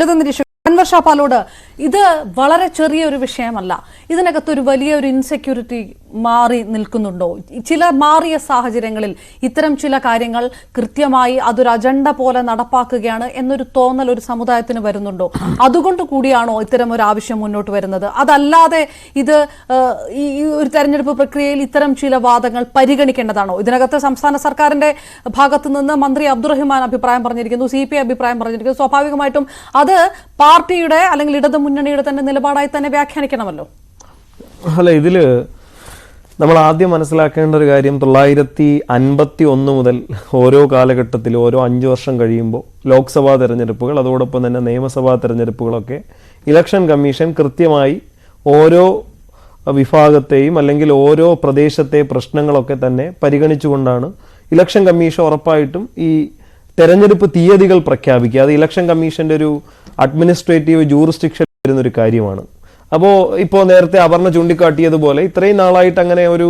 ഇടത് നിരീക്ഷകൻ അൻവർ ഷാ പാലോട്, ഇത് വളരെ ചെറിയൊരു വിഷയമല്ല. ഇതിനകത്തൊരു വലിയൊരു ഇൻസെക്യൂരിറ്റി മാറി നിൽക്കുന്നുണ്ടോ? ചില മാറിയ സാഹചര്യങ്ങളിൽ ഇത്തരം ചില കാര്യങ്ങൾ കൃത്യമായി അതൊരു അജണ്ട പോലെ നടപ്പാക്കുകയാണ് എന്നൊരു തോന്നൽ ഒരു സമുദായത്തിന് വരുന്നുണ്ടോ? അതുകൊണ്ട് കൂടിയാണോ ഇത്തരം ഒരു ആവശ്യം മുന്നോട്ട് വരുന്നത്? അതല്ലാതെ ഇത് ഈ ഒരു തെരഞ്ഞെടുപ്പ് പ്രക്രിയയിൽ ഇത്തരം ചില വാദങ്ങൾ പരിഗണിക്കേണ്ടതാണോ? ഇതിനകത്ത് സംസ്ഥാന സർക്കാരിന്റെ ഭാഗത്തു നിന്ന് മന്ത്രി അബ്ദുറഹിമാൻ അഭിപ്രായം പറഞ്ഞിരിക്കുന്നു, CPI അഭിപ്രായം പറഞ്ഞിരിക്കുന്നു. സ്വാഭാവികമായിട്ടും അത് പാർട്ടിയുടെ അല്ലെങ്കിൽ ഇടതു മുന്നണിയുടെ തന്നെ നിലപാടായി തന്നെ വ്യാഖ്യാനിക്കണമല്ലോ. അല്ല, ഇതില് നമ്മൾ ആദ്യം മനസ്സിലാക്കേണ്ട ഒരു കാര്യം, 1951 മുതൽ ഓരോ കാലഘട്ടത്തിൽ ഓരോ 5 വർഷം കഴിയുമ്പോൾ ലോക്സഭാ തെരഞ്ഞെടുപ്പുകൾ, അതോടൊപ്പം തന്നെ നിയമസഭാ തെരഞ്ഞെടുപ്പുകളൊക്കെ ഇലക്ഷൻ കമ്മീഷൻ കൃത്യമായി ഓരോ വിഭാഗത്തെയും അല്ലെങ്കിൽ ഓരോ പ്രദേശത്തെ പ്രശ്നങ്ങളൊക്കെ തന്നെ പരിഗണിച്ചുകൊണ്ടാണ് ഇലക്ഷൻ കമ്മീഷൻ ഉറപ്പായിട്ടും ഈ തെരഞ്ഞെടുപ്പ് തീയതികൾ പ്രഖ്യാപിക്കുക. അത് ഇലക്ഷൻ കമ്മീഷന്റെ ഒരു അഡ്മിനിസ്ട്രേറ്റീവ് ജൂറിസ്ഡിക്ഷൻ വരുന്നൊരു കാര്യമാണ്. അപ്പോൾ ഇപ്പോൾ നേരത്തെ അപർണ ചൂണ്ടിക്കാട്ടിയതുപോലെ ഇത്രയും നാളായിട്ട് അങ്ങനെ ഒരു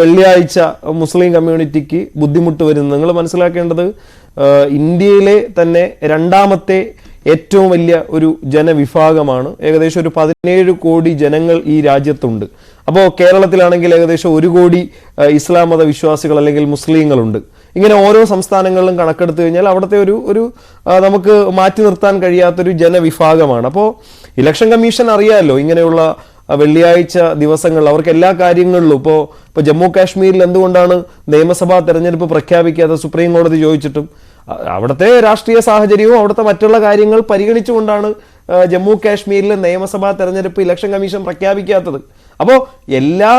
വെള്ളിയാഴ്ച മുസ്ലിം കമ്മ്യൂണിറ്റിക്ക് ബുദ്ധിമുട്ട് വരുന്നത് നിങ്ങൾ മനസ്സിലാക്കേണ്ടത്, ഇന്ത്യയിലെ തന്നെ രണ്ടാമത്തെ ഏറ്റവും വലിയ ഒരു ജനവിഭാഗമാണ്. ഏകദേശം ഒരു 17 കോടി ജനങ്ങൾ ഈ രാജ്യത്തുണ്ട്. അപ്പോൾ കേരളത്തിലാണെങ്കിൽ ഏകദേശം 1 കോടി ഇസ്ലാം മത വിശ്വാസികൾ അല്ലെങ്കിൽ മുസ്ലിങ്ങളുണ്ട്. ഇങ്ങനെ ഓരോ സംസ്ഥാനങ്ങളിലും കണക്കെടുത്തു കഴിഞ്ഞാൽ അവിടുത്തെ ഒരു നമുക്ക് മാറ്റി നിർത്താൻ കഴിയാത്തൊരു ജനവിഭാഗമാണ്. അപ്പോൾ ഇലക്ഷൻ കമ്മീഷൻ അറിയാമല്ലോ, ഇങ്ങനെയുള്ള വെള്ളിയാഴ്ച ദിവസങ്ങൾ അവർക്ക് എല്ലാ കാര്യങ്ങളിലും ഇപ്പോൾ ജമ്മു കാശ്മീരിൽ എന്തുകൊണ്ടാണ് നിയമസഭാ തെരഞ്ഞെടുപ്പ് പ്രഖ്യാപിക്കാതെ സുപ്രീം കോടതി ചോദിച്ചിട്ടും അവിടുത്തെ രാഷ്ട്രീയ സാഹചര്യവും അവിടുത്തെ മറ്റുള്ള കാര്യങ്ങൾ പരിഗണിച്ചുകൊണ്ടാണ് ജമ്മു കാശ്മീരിൽ നിയമസഭാ തെരഞ്ഞെടുപ്പ് ഇലക്ഷൻ കമ്മീഷൻ പ്രഖ്യാപിക്കാത്തത്. അപ്പോൾ എല്ലാ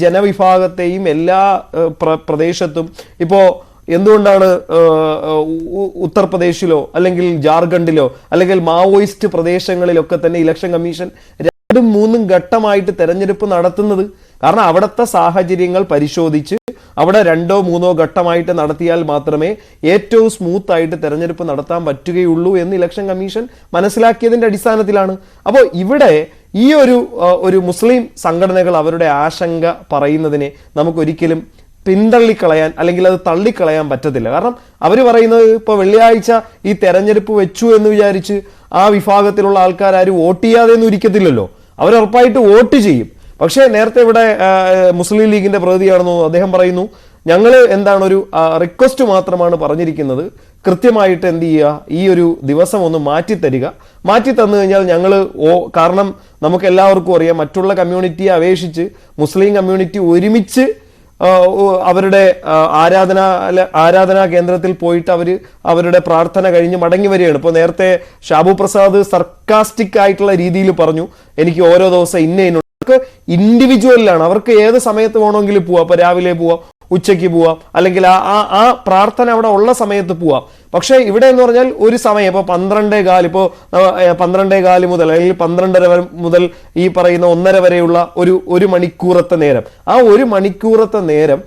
ജനവിഭാഗത്തെയും എല്ലാ പ്രദേശത്തും ഇപ്പോൾ എന്തുകൊണ്ടാണ് ഉത്തർപ്രദേശിലോ അല്ലെങ്കിൽ ജാർഖണ്ഡിലോ അല്ലെങ്കിൽ മാവോയിസ്റ്റ് പ്രദേശങ്ങളിലൊക്കെ തന്നെ ഇലക്ഷൻ കമ്മീഷൻ 2-3 ഘട്ടമായിട്ട് തെരഞ്ഞെടുപ്പ് നടത്തുന്നത്? കാരണം അവിടുത്തെ സാഹചര്യങ്ങൾ പരിശോധിച്ച് അവിടെ 2-3 ഘട്ടമായിട്ട് നടത്തിയാൽ മാത്രമേ ഏറ്റവും സ്മൂത്ത് ആയിട്ട് തെരഞ്ഞെടുപ്പ് നടത്താൻ പറ്റുകയുള്ളൂ എന്ന് ഇലക്ഷൻ കമ്മീഷൻ മനസ്സിലാക്കിയതിന്റെ അടിസ്ഥാനത്തിലാണ്. അപ്പോൾ ഇവിടെ ഈ ഒരു മുസ്ലിം സംഘടനകൾ അവരുടെ ആശങ്ക പറയുന്നതിനെ നമുക്കൊരിക്കലും പിന്തള്ളിക്കളയാൻ അല്ലെങ്കിൽ അത് തള്ളിക്കളയാൻ പറ്റത്തില്ല. കാരണം അവർ പറയുന്നത് ഇപ്പോൾ വെള്ളിയാഴ്ച ഈ തെരഞ്ഞെടുപ്പ് വെച്ചു എന്ന് വിചാരിച്ച് ആ വിഭാഗത്തിലുള്ള ആൾക്കാരും വോട്ട് ചെയ്യാതെ ഒന്നും ഇരിക്കത്തില്ലല്ലോ, അവരുറപ്പായിട്ട് വോട്ട് ചെയ്യും. പക്ഷേ നേരത്തെ ഇവിടെ മുസ്ലിം ലീഗിന്റെ പ്രതിനിധിയാണെന്ന് അദ്ദേഹം പറയുന്നു, ഞങ്ങൾ എന്താണ് ഒരു റിക്വസ്റ്റ് മാത്രമാണ് പറഞ്ഞിരിക്കുന്നത്, കൃത്യമായിട്ട് എന്ത് ചെയ്യുക, ഈ ഒരു ദിവസം ഒന്ന് മാറ്റിത്തരിക, മാറ്റി തന്നു കഴിഞ്ഞാൽ ഞങ്ങൾ കാരണം നമുക്ക് എല്ലാവർക്കും അറിയാം മറ്റുള്ള കമ്മ്യൂണിറ്റിയെ അപേക്ഷിച്ച് മുസ്ലിം കമ്മ്യൂണിറ്റി ഒരുമിച്ച് അവരുടെ ആരാധനാ കേന്ദ്രത്തിൽ പോയിട്ട് അവരുടെ പ്രാർത്ഥന കഴിഞ്ഞ് മടങ്ങി വരികയാണ്. ഇപ്പോൾ നേരത്തെ ഷാബു പ്രസാദ് സർക്കാസ്റ്റിക് ആയിട്ടുള്ള രീതിയിൽ പറഞ്ഞു, എനിക്ക് ഓരോ ദിവസം അവർക്ക് ഇൻഡിവിജ്വലിലാണ്, അവർക്ക് ഏത് സമയത്ത് വേണമെങ്കിലും പോവാം. അപ്പൊ രാവിലെ പോവാം, ഉച്ചയ്ക്ക് പോവാം, അല്ലെങ്കിൽ ആ പ്രാർത്ഥന അവിടെ ഉള്ള സമയത്ത് പോവാം. പക്ഷെ ഇവിടെ എന്ന് പറഞ്ഞാൽ ഒരു സമയം, ഇപ്പൊ 12:15, ഇപ്പോൾ 12:15 മുതൽ അല്ലെങ്കിൽ 12:30 മുതൽ ഈ പറയുന്ന 1:30 വരെയുള്ള ഒരു മണിക്കൂറത്തെ നേരം, ആ 1 മണിക്കൂറത്തെ നേരം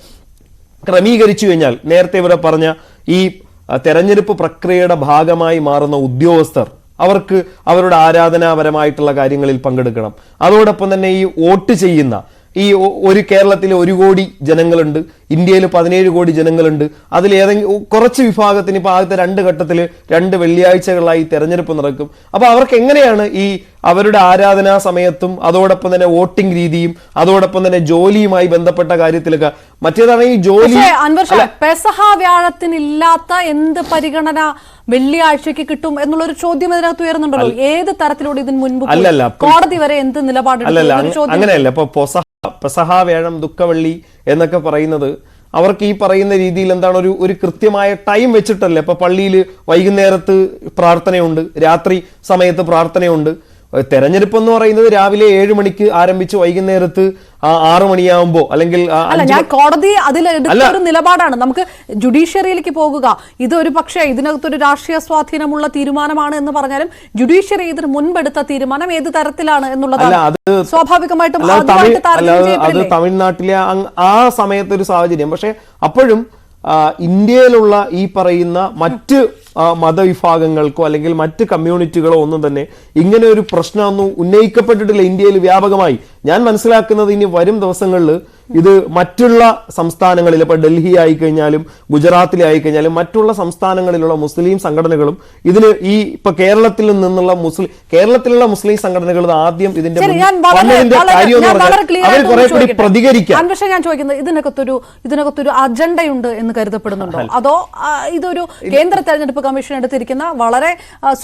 ക്രമീകരിച്ചു കഴിഞ്ഞാൽ നേരത്തെ ഇവിടെ പറഞ്ഞ ഈ തെരഞ്ഞെടുപ്പ് പ്രക്രിയയുടെ ഭാഗമായി മാറുന്ന ഉദ്യോഗസ്ഥർ അവർക്ക് അവരുടെ ആരാധനാപരമായിട്ടുള്ള കാര്യങ്ങളിൽ പങ്കെടുക്കണം. അതോടൊപ്പം തന്നെ ഈ വോട്ട് ചെയ്യുന്ന ഈ കേരളത്തിൽ 1 കോടി ജനങ്ങളുണ്ട്, ഇന്ത്യയിൽ 17 കോടി ജനങ്ങളുണ്ട്. അതിൽ കുറച്ച് വിഭാഗത്തിന് ഇപ്പൊ ആദ്യത്തെ 2 ഘട്ടത്തിൽ 2 വെള്ളിയാഴ്ചകളായി തെരഞ്ഞെടുപ്പ് നടക്കും. അപ്പൊ അവർക്ക് എങ്ങനെയാണ് ഈ അവരുടെ ആരാധനാ സമയത്തും അതോടൊപ്പം തന്നെ വോട്ടിംഗ് രീതിയും അതോടൊപ്പം തന്നെ ജോലിയുമായി ബന്ധപ്പെട്ട കാര്യത്തിലൊക്കെ മറ്റേതാണ് ഈ ജോലി. പെസഹ വ്യാഴത്തിനില്ലാത്ത എന്ത് പരിഗണന വെള്ളിയാഴ്ചക്ക് കിട്ടും എന്നുള്ളൊരു ചോദ്യം ഇതിനകത്ത് ഉയർന്നുണ്ടല്ലോ. ഏത് തരത്തിലൂടെ ഇതിന് മുൻപ് കോടതി വരെ എന്ത് നിലപാട്? അങ്ങനെയല്ല. ഇപ്പൊ പെസഹ വ്യാഴം ദുഃഖവെള്ളി എന്നൊക്കെ പറയുന്നത് അവർക്ക് ഈ പറയുന്ന രീതിയിൽ എന്താണ് ഒരു കൃത്യമായ ടൈം വെച്ചിട്ടല്ലേ. ഇപ്പൊ പള്ളിയിൽ വൈകുന്നേരത്ത് പ്രാർത്ഥനയുണ്ട്, രാത്രി സമയത്ത് പ്രാർത്ഥനയുണ്ട്. തെരഞ്ഞെടുപ്പ് എന്ന് പറയുന്നത് രാവിലെ 7 മണിക്ക് ആരംഭിച്ച് വൈകുന്നേരത്ത് 6 മണിയാവുമ്പോ അല്ലെങ്കിൽ കോടതി അതിലെടുത്തൊരു നിലപാടാണ്. നമുക്ക് ജുഡീഷ്യറിയിലേക്ക് പോകുക, ഇതൊരു പക്ഷേ ഇതിനകത്തൊരു രാഷ്ട്രീയ സ്വാധീനമുള്ള തീരുമാനമാണ് എന്ന് പറഞ്ഞാലും ജുഡീഷ്യറി ഇതിന് മുൻപെടുത്ത തീരുമാനം ഏത് തരത്തിലാണ് എന്നുള്ളതാണ് സ്വാഭാവികമായിട്ടും അത് തമിഴ്നാട്ടിലെ ആ സമയത്ത് ഒരു സാഹചര്യം. പക്ഷെ അപ്പോഴും ഇന്ത്യയിലുള്ള ഈ പറയുന്ന മറ്റ് മതവിഭാഗങ്ങൾക്കോ അല്ലെങ്കിൽ മറ്റ് കമ്മ്യൂണിറ്റികളോ ഒന്നും തന്നെ ഇങ്ങനെ ഒരു പ്രശ്നമൊന്നും ഉന്നയിക്കപ്പെട്ടിട്ടില്ല ഇന്ത്യയിൽ വ്യാപകമായി. ഞാൻ മനസ്സിലാക്കുന്നത് ഇനി വരും ദിവസങ്ങളിൽ ഇത് മറ്റുള്ള സംസ്ഥാനങ്ങളിൽ ഇപ്പൊ ഡൽഹി ആയിക്കഴിഞ്ഞാലും ഗുജറാത്തിലെ ആയിക്കഴിഞ്ഞാലും മറ്റുള്ള സംസ്ഥാനങ്ങളിലുള്ള മുസ്ലിം സംഘടനകളും ഇതിന് ഈ ഇപ്പൊ കേരളത്തിലുള്ള മുസ്ലിം സംഘടനകൾ ആദ്യം ഇതിന്റെ അവർ കുറെ കൂടി പ്രതികരിക്കാം. ഞാൻ ചോദിക്കുന്നത് ഇതിനകത്തൊരു അജണ്ടയുണ്ട് എന്ന് കരുതപ്പെടുന്നുണ്ടോ, അതോ ഇതൊരു കേന്ദ്ര തെരഞ്ഞെടുപ്പ് കമ്മീഷൻ എടുത്തിരിക്കുന്ന വളരെ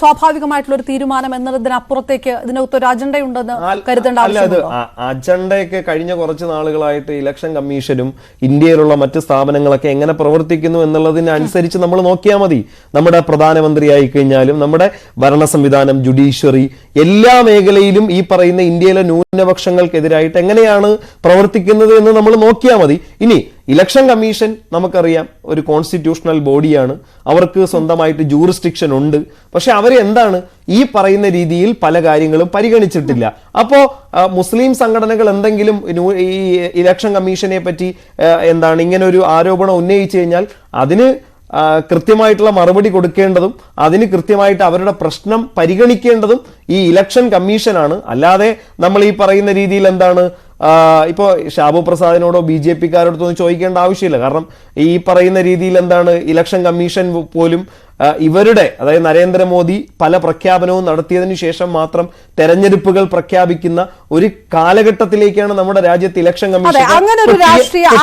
സ്വാഭാവികമായിട്ടുള്ള ഒരു തീരുമാനം എന്നതിനപ്പുറത്തേക്ക് ഇതിനകത്തൊരു അജണ്ടയുണ്ടെന്ന് കരുതേണ്ട ആവശ്യമുണ്ടോ? അജണ്ടയൊക്കെ കഴിഞ്ഞ കുറച്ച് നാളുകളായിട്ട് ഇലക്ഷൻ കമ്മീഷനും ഇന്ത്യയിലുള്ള മറ്റ് സ്ഥാപനങ്ങളൊക്കെ എങ്ങനെ പ്രവർത്തിക്കുന്നു എന്നുള്ളതിനനുസരിച്ച് നമ്മൾ നോക്കിയാൽ മതി. നമ്മുടെ പ്രധാനമന്ത്രി ആയി കഴിഞ്ഞാലും നമ്മുടെ ഭരണ സംവിധാനം, ജുഡീഷ്യറി, എല്ലാ മേഖലയിലും ഈ പറയുന്ന ഇന്ത്യയിലെ ന്യൂനപക്ഷങ്ങൾക്കെതിരായിട്ട് എങ്ങനെയാണ് പ്രവർത്തിക്കുന്നത് എന്ന് നമ്മൾ നോക്കിയാൽ മതി. ഇനി ഇലക്ഷൻ കമ്മീഷൻ നമുക്കറിയാം ഒരു കോൺസ്റ്റിറ്റ്യൂഷണൽ ബോഡിയാണ്, അവർക്ക് സ്വന്തമായിട്ട് ജൂറിസ്ഡിക്ഷൻ ഉണ്ട്. പക്ഷെ അവർ എന്താണ് ഈ പറയുന്ന രീതിയിൽ പല കാര്യങ്ങളും പരിഗണിച്ചിട്ടില്ല. അപ്പോ മുസ്ലിം സംഘടനകൾ എന്തെങ്കിലും ഈ ഇലക്ഷൻ കമ്മീഷനെ പറ്റി എന്താണ് ഇങ്ങനെ ഒരു ആരോപണം ഉന്നയിച്ചു കഴിഞ്ഞാൽ അതിന് കൃത്യമായിട്ടുള്ള മറുപടി കൊടുക്കേണ്ടതും അതിന് കൃത്യമായിട്ട് അവരുടെ പ്രശ്നം പരിഗണിക്കേണ്ടതും ഈ ഇലക്ഷൻ കമ്മീഷനാണ്. അല്ലാതെ നമ്മൾ ഈ പറയുന്ന രീതിയിൽ എന്താണ് ഇപ്പോ ഷാബു പ്രസാദിനോടോ BJP-കാരോടൊന്നും ചോദിക്കേണ്ട ആവശ്യമില്ല. കാരണം ഈ പറയുന്ന രീതിയിൽ എന്താണ് ഇലക്ഷൻ കമ്മീഷൻ പോലും ഇവരുടെ, അതായത് നരേന്ദ്രമോദി പല പ്രഖ്യാപനവും നടത്തിയതിനു ശേഷം മാത്രം തെരഞ്ഞെടുപ്പുകൾ പ്രഖ്യാപിക്കുന്ന ഒരു കാലഘട്ടത്തിലേക്കാണ് നമ്മുടെ രാജ്യത്ത് ഇലക്ഷൻ കമ്മീഷൻ.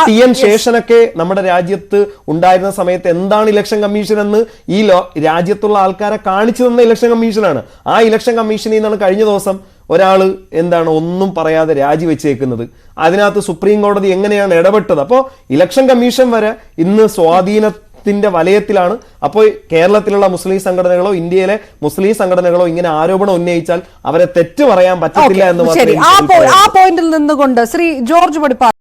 TN ശേഷനൊക്കെ നമ്മുടെ രാജ്യത്ത് ഉണ്ടായിരുന്ന സമയത്ത് എന്താണ് ഇലക്ഷൻ കമ്മീഷൻ എന്ന് ഈ രാജ്യത്തുള്ള ആൾക്കാരെ കാണിച്ചു തന്ന ഇലക്ഷൻ കമ്മീഷനാണ്. ആ ഇലക്ഷൻ കമ്മീഷനിൽ നിന്നാണ് കഴിഞ്ഞ ദിവസം ഒരാള് എന്താണ് ഒന്നും പറയാതെ രാജിവെച്ചേക്കുന്നത്. അതിനകത്ത് സുപ്രീം കോടതി എങ്ങനെയാണ് ഇടപെട്ടത്? അപ്പോൾ ഇലക്ഷൻ കമ്മീഷൻ വരെ ഇന്ന് സ്വാധീനത്തിന്റെ വലയത്തിലാണ്. അപ്പോൾ കേരളത്തിലുള്ള മുസ്ലിം സംഘടനകളോ ഇന്ത്യയിലെ മുസ്ലിം സംഘടനകളോ ഇങ്ങനെ ആരോപണം ഉന്നയിച്ചാൽ അവരെ തെറ്റ് പറയാൻ പറ്റത്തില്ല എന്ന് മാത്രമേ. ആ പോയിന്റിൽ നിന്നുകൊണ്ട് ശ്രീ ജോർജ് പടിപ്പാറ